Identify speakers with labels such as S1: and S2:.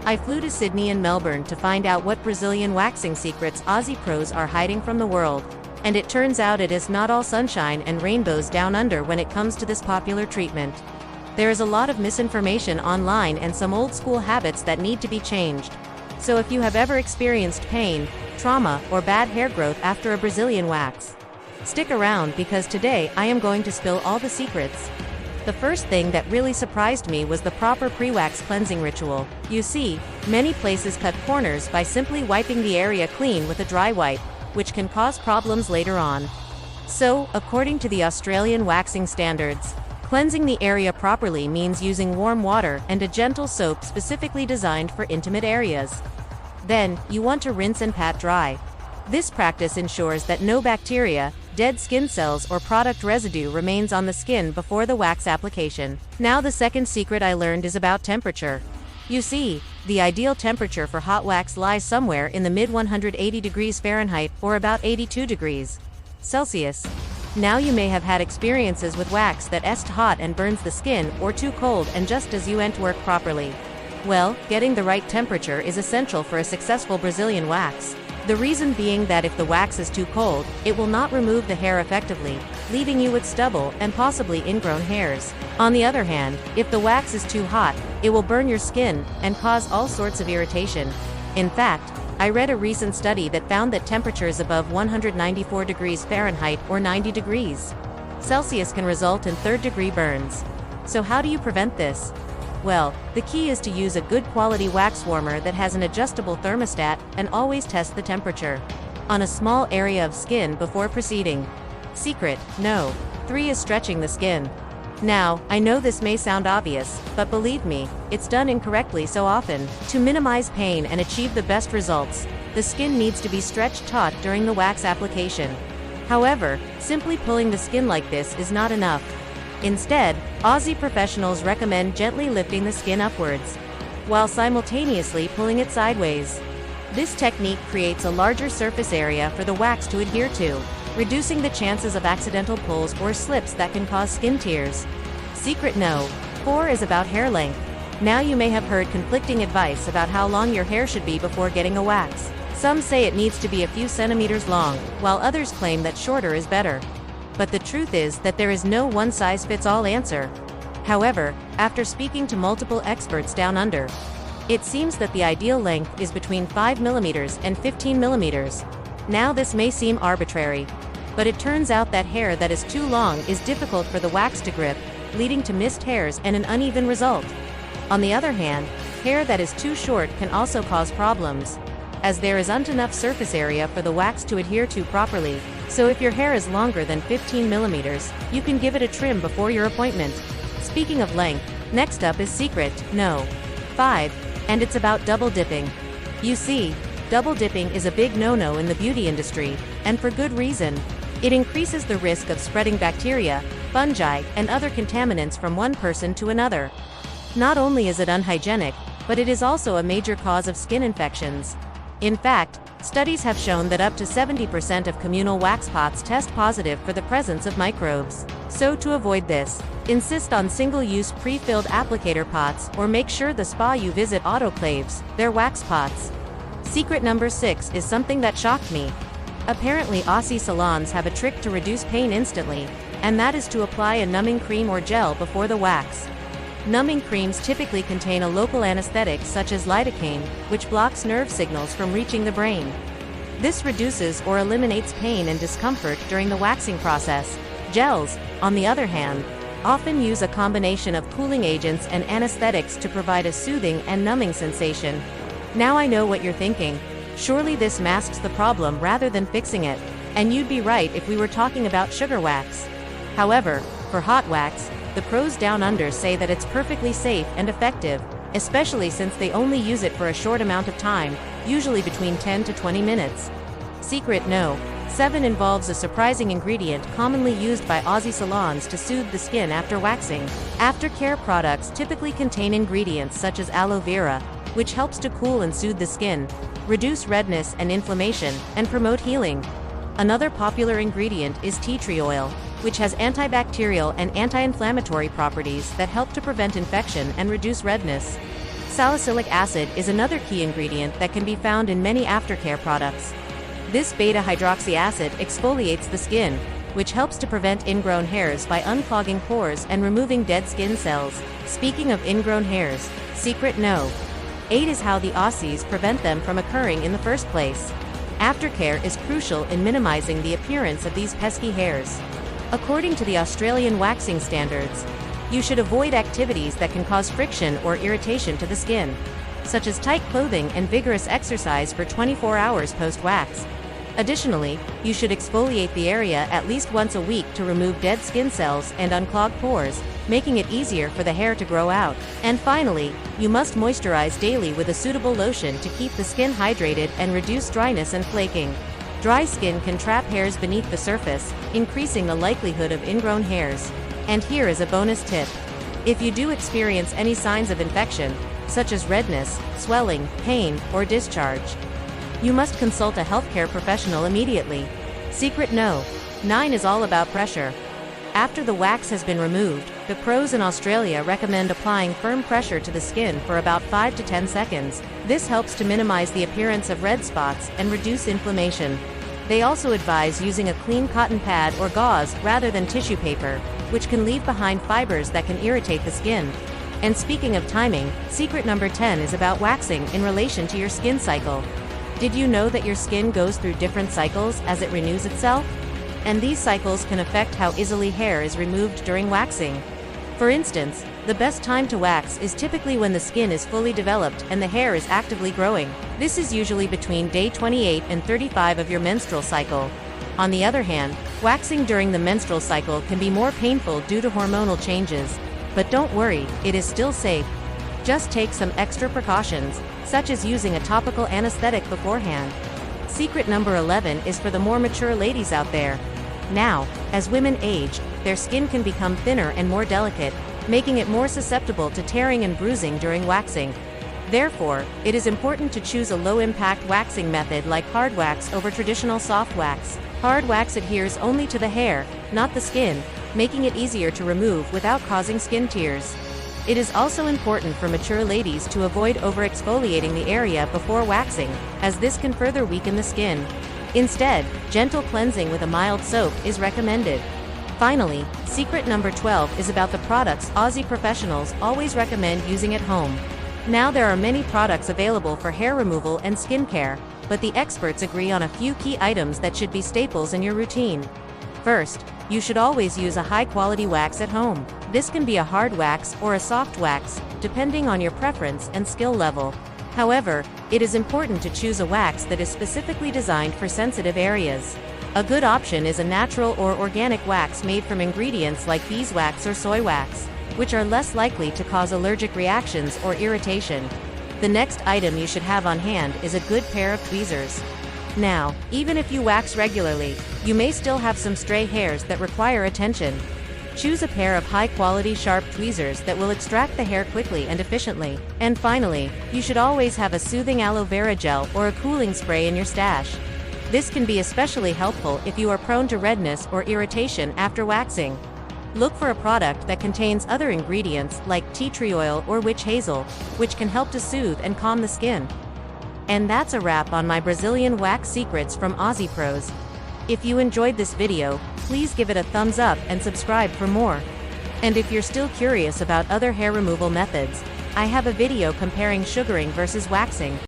S1: I flew to Sydney and Melbourne to find out what Brazilian waxing secrets Aussie pros are hiding from the world. And it turns out it is not all sunshine and rainbows down under when it comes to this popular treatment. There is a lot of misinformation online and some old school habits that need to be changed. So if you have ever experienced pain, trauma, or bad hair growth after a Brazilian wax, stick around because today I am going to spill all the secrets. The first thing that really surprised me was the proper pre-wax cleansing ritual. You see, many places cut corners by simply wiping the area clean with a dry wipe, which can cause problems later on. So, according to the Australian waxing standards, cleansing the area properly means using warm water and a gentle soap specifically designed for intimate areas. Then, you want to rinse and pat dry. This practice ensures that no bacteria, dead skin cells or product residue remains on the skin before the wax application. Now the second secret I learned is about temperature. You see, the ideal temperature for hot wax lies somewhere in the mid-180 degrees Fahrenheit or about 82 degrees Celsius. Now you may have had experiences with wax that is too hot and burns the skin, or too cold and just doesn't work properly. Well, getting the right temperature is essential for a successful Brazilian wax. The reason being that if the wax is too cold, it will not remove the hair effectively, leaving you with stubble and possibly ingrown hairs. On the other hand, if the wax is too hot, it will burn your skin and cause all sorts of irritation. In fact, I read a recent study that found that temperatures above 194 degrees Fahrenheit or 90 degrees Celsius can result in third-degree burns. So how do you prevent this? Well, the key is to use a good quality wax warmer that has an adjustable thermostat, and always test the temperature on a small area of skin before proceeding. Secret no. 3 is stretching the skin. Now, I know this may sound obvious, but believe me, it's done incorrectly so often. To minimize pain and achieve the best results, the skin needs to be stretched taut during the wax application. However, simply pulling the skin like this is not enough. Instead, Aussie professionals recommend gently lifting the skin upwards, while simultaneously pulling it sideways. This technique creates a larger surface area for the wax to adhere to, reducing the chances of accidental pulls or slips that can cause skin tears. Secret no. 4 is about hair length. Now you may have heard conflicting advice about how long your hair should be before getting a wax. Some say it needs to be a few centimeters long, while others claim that shorter is better. But the truth is that there is no one-size-fits-all answer. However, after speaking to multiple experts down under, it seems that the ideal length is between 5 mm and 15 mm. Now this may seem arbitrary, but it turns out that hair that is too long is difficult for the wax to grip, leading to missed hairs and an uneven result. On the other hand, hair that is too short can also cause problems, as there isn't enough surface area for the wax to adhere to properly. So if your hair is longer than 15 mm, you can give it a trim before your appointment. Speaking of length, next up is secret no. 5, and it's about double dipping. You see, double dipping is a big no-no in the beauty industry, and for good reason. It increases the risk of spreading bacteria, fungi, and other contaminants from one person to another. Not only is it unhygienic, but it is also a major cause of skin infections. In fact, studies have shown that up to 70% of communal wax pots test positive for the presence of microbes. So to avoid this, insist on single-use pre-filled applicator pots, or make sure the spa you visit autoclaves their wax pots. Secret number 6 is something that shocked me. Apparently Aussie salons have a trick to reduce pain instantly, and that is to apply a numbing cream or gel before the wax. Numbing creams typically contain a local anesthetic such as lidocaine, which blocks nerve signals from reaching the brain. This reduces or eliminates pain and discomfort during the waxing process. Gels, on the other hand, often use a combination of cooling agents and anesthetics to provide a soothing and numbing sensation. Now I know what you're thinking. Surely this masks the problem rather than fixing it. And you'd be right if we were talking about sugar wax. However, for hot wax, the pros down under say that it's perfectly safe and effective, especially since they only use it for a short amount of time, usually between 10 to 20 minutes. Secret no. 7 involves a surprising ingredient commonly used by Aussie salons to soothe the skin after waxing. Aftercare products typically contain ingredients such as aloe vera, which helps to cool and soothe the skin, reduce redness and inflammation, and promote healing. Another popular ingredient is tea tree oil, which has antibacterial and anti-inflammatory properties that help to prevent infection and reduce redness. Salicylic acid is another key ingredient that can be found in many aftercare products. This beta-hydroxy acid exfoliates the skin, which helps to prevent ingrown hairs by unclogging pores and removing dead skin cells. Speaking of ingrown hairs, secret no. 8 is how the Aussies prevent them from occurring in the first place. Aftercare is crucial in minimizing the appearance of these pesky hairs. According to the Australian waxing standards, you should avoid activities that can cause friction or irritation to the skin, such as tight clothing and vigorous exercise for 24 hours post-wax. Additionally, you should exfoliate the area at least once a week to remove dead skin cells and unclog pores, making it easier for the hair to grow out. And finally, you must moisturize daily with a suitable lotion to keep the skin hydrated and reduce dryness and flaking. Dry skin can trap hairs beneath the surface, increasing the likelihood of ingrown hairs. And here is a bonus tip. If you do experience any signs of infection, such as redness, swelling, pain, or discharge, you must consult a healthcare professional immediately. Secret no. 9 is all about pressure. After the wax has been removed, the pros in Australia recommend applying firm pressure to the skin for about 5 to 10 seconds. This helps to minimize the appearance of red spots and reduce inflammation. They also advise using a clean cotton pad or gauze rather than tissue paper, which can leave behind fibers that can irritate the skin. And speaking of timing, secret number 10 is about waxing in relation to your skin cycle. Did you know that your skin goes through different cycles as it renews itself? And these cycles can affect how easily hair is removed during waxing. For instance, the best time to wax is typically when the skin is fully developed and the hair is actively growing. This is usually between day 28 and 35 of your menstrual cycle. On the other hand, waxing during the menstrual cycle can be more painful due to hormonal changes. But don't worry, it is still safe. Just take some extra precautions, such as using a topical anesthetic beforehand. Secret number 11 is for the more mature ladies out there. Now, as women age, their skin can become thinner and more delicate, making it more susceptible to tearing and bruising during waxing. Therefore, it is important to choose a low-impact waxing method like hard wax over traditional soft wax. Hard wax adheres only to the hair, not the skin, making it easier to remove without causing skin tears. It is also important for mature ladies to avoid over-exfoliating the area before waxing, as this can further weaken the skin. Instead, gentle cleansing with a mild soap is recommended. Finally, secret number 12 is about the products Aussie professionals always recommend using at home. Now there are many products available for hair removal and skincare, but the experts agree on a few key items that should be staples in your routine. First, you should always use a high-quality wax at home. This can be a hard wax or a soft wax, depending on your preference and skill level. However, it is important to choose a wax that is specifically designed for sensitive areas. A good option is a natural or organic wax made from ingredients like beeswax or soy wax, which are less likely to cause allergic reactions or irritation. The next item you should have on hand is a good pair of tweezers. Now, even if you wax regularly, you may still have some stray hairs that require attention. Choose a pair of high-quality sharp tweezers that will extract the hair quickly and efficiently. And finally, you should always have a soothing aloe vera gel or a cooling spray in your stash. This can be especially helpful if you are prone to redness or irritation after waxing. Look for a product that contains other ingredients like tea tree oil or witch hazel, which can help to soothe and calm the skin. And that's a wrap on my Brazilian wax secrets from Aussie Pros. If you enjoyed this video, please give it a thumbs up and subscribe for more. And if you're still curious about other hair removal methods, I have a video comparing sugaring versus waxing.